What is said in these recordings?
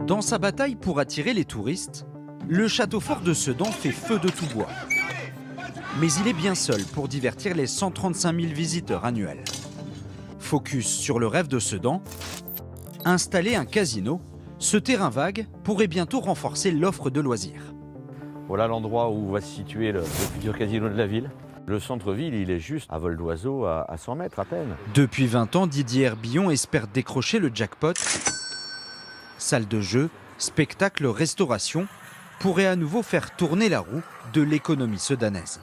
Dans sa bataille pour attirer les touristes, le château fort de Sedan fait feu de tout bois. Mais il est bien seul pour divertir les 135 000 visiteurs annuels. Focus sur le rêve de Sedan, installer un casino, ce terrain vague pourrait bientôt renforcer l'offre de loisirs. Voilà l'endroit où va se situer le futur casino de la ville. Le centre-ville, il est juste à vol d'oiseau à 100 mètres à peine. Depuis 20 ans, Didier Herbillon espère décrocher le jackpot. Salle de jeu, spectacle, restauration pourraient à nouveau faire tourner la roue de l'économie sedanaise.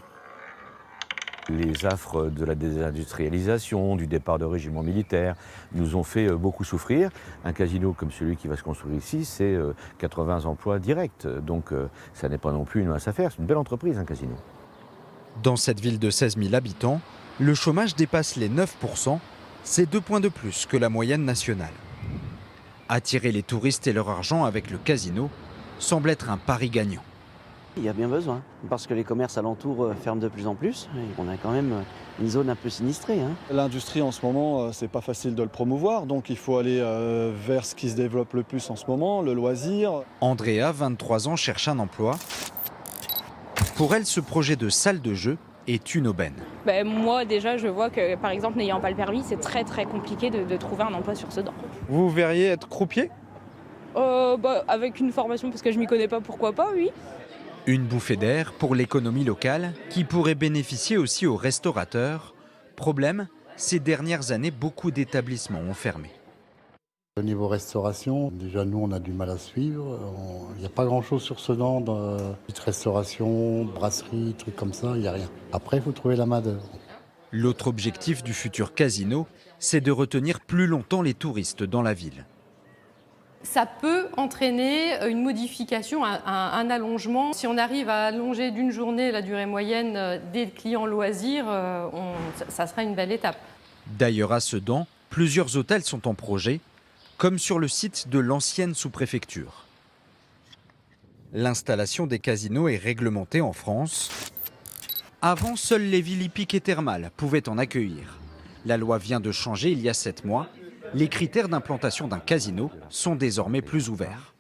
Les affres de la désindustrialisation, du départ de régiment militaire, nous ont fait beaucoup souffrir. Un casino comme celui qui va se construire ici, c'est 80 emplois directs. Donc ça n'est pas non plus une mince affaire, c'est une belle entreprise, un casino. Dans cette ville de 16 000 habitants, le chômage dépasse les 9%, c'est 2 points de plus que la moyenne nationale. Attirer les touristes et leur argent avec le casino semble être un pari gagnant. Il y a bien besoin, parce que les commerces alentours ferment de plus en plus. Et on a quand même une zone un peu sinistrée. L'industrie en ce moment, c'est pas facile de le promouvoir, donc il faut aller vers ce qui se développe le plus en ce moment, le loisir. Andrea, 23 ans, cherche un emploi. Pour elle, ce projet de salle de jeu est une aubaine. Moi déjà je vois que par exemple n'ayant pas le permis, c'est très compliqué de trouver un emploi sur Sedan. Vous verriez être croupier ? Avec une formation, parce que je m'y connais pas, pourquoi pas, oui. Une bouffée d'air pour l'économie locale qui pourrait bénéficier aussi aux restaurateurs. Problème, ces dernières années, beaucoup d'établissements ont fermé. Au niveau restauration, déjà nous on a du mal à suivre. Il n'y a pas grand chose sur Sedan, petite restauration, brasserie, trucs comme ça, il n'y a rien. Après il faut trouver la main-d'œuvre. L'autre objectif du futur casino, c'est de retenir plus longtemps les touristes dans la ville. Ça peut entraîner une modification, un allongement. Si on arrive à allonger d'une journée la durée moyenne des clients loisirs, ça sera une belle étape. D'ailleurs à Sedan, plusieurs hôtels sont en projet, comme sur le site de l'ancienne sous-préfecture. L'installation des casinos est réglementée en France. Avant, seules les villes hippiques et thermales pouvaient en accueillir. La loi vient de changer il y a 7 mois. Les critères d'implantation d'un casino sont désormais plus ouverts.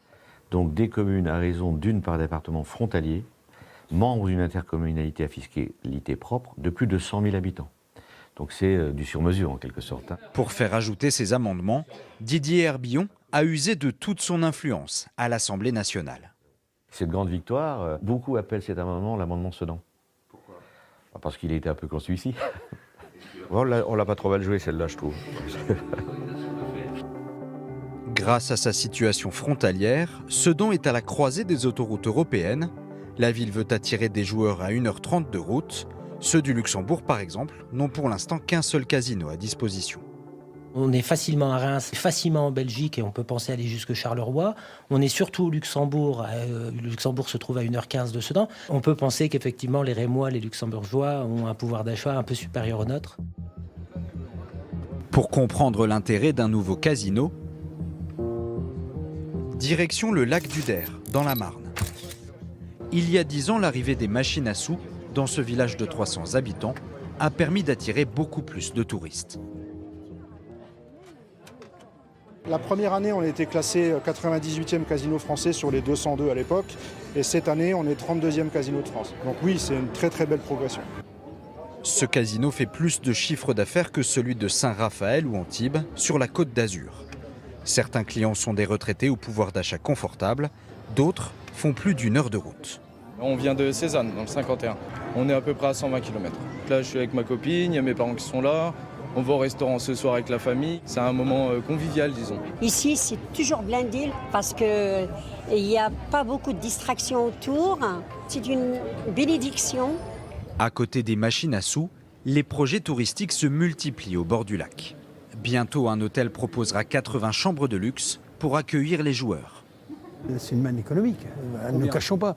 Donc des communes à raison d'une par département frontalier, membres d'une intercommunalité à fiscalité propre de plus de 100 000 habitants. Donc c'est du sur-mesure en quelque sorte. Pour faire ajouter ces amendements, Didier Herbillon a usé de toute son influence à l'Assemblée nationale. Cette grande victoire, beaucoup appellent cet amendement l'amendement Sedan. Pourquoi ? Parce qu'il a été un peu construit ici. On l'a pas trop mal joué celle-là, je trouve. Grâce à sa situation frontalière, Sedan est à la croisée des autoroutes européennes. La ville veut attirer des joueurs à 1h30 de route. Ceux du Luxembourg, par exemple, n'ont pour l'instant qu'un seul casino à disposition. On est facilement à Reims, facilement en Belgique et on peut penser aller jusque Charleroi. On est surtout au Luxembourg. Le Luxembourg se trouve à 1h15 de Sedan. On peut penser qu'effectivement les Rémois, les Luxembourgeois ont un pouvoir d'achat un peu supérieur au nôtre. Pour comprendre l'intérêt d'un nouveau casino, direction le lac d'Uder, dans la Marne. Il y a 10 ans, l'arrivée des machines à sous dans ce village de 300 habitants a permis d'attirer beaucoup plus de touristes. La première année, on a été classé 98e casino français sur les 202 à l'époque. Et cette année, on est 32e casino de France. Donc oui, c'est une très belle progression. Ce casino fait plus de chiffre d'affaires que celui de Saint-Raphaël ou Antibes, sur la Côte d'Azur. Certains clients sont des retraités au pouvoir d'achat confortable, d'autres font plus d'1 heure de route. On vient de Cézanne, dans le 51. On est à peu près à 120 km. Là, je suis avec ma copine, il y a mes parents qui sont là. On va au restaurant ce soir avec la famille. C'est un moment convivial, disons. Ici, c'est toujours blindé parce qu'il n'y a pas beaucoup de distractions autour. C'est une bénédiction. À côté des machines à sous, les projets touristiques se multiplient au bord du lac. Bientôt, un hôtel proposera 80 chambres de luxe pour accueillir les joueurs. C'est une manne économique, ne nous cachons pas.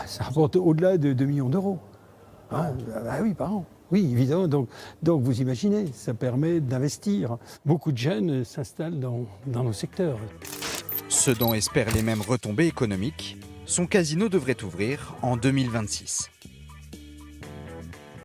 Ça rapporte au-delà de 2 millions d'euros. Oui, par an. Oui, évidemment. Donc vous imaginez, ça permet d'investir. Beaucoup de jeunes s'installent dans nos secteurs. Sedan espère les mêmes retombées économiques. Son casino devrait ouvrir en 2026.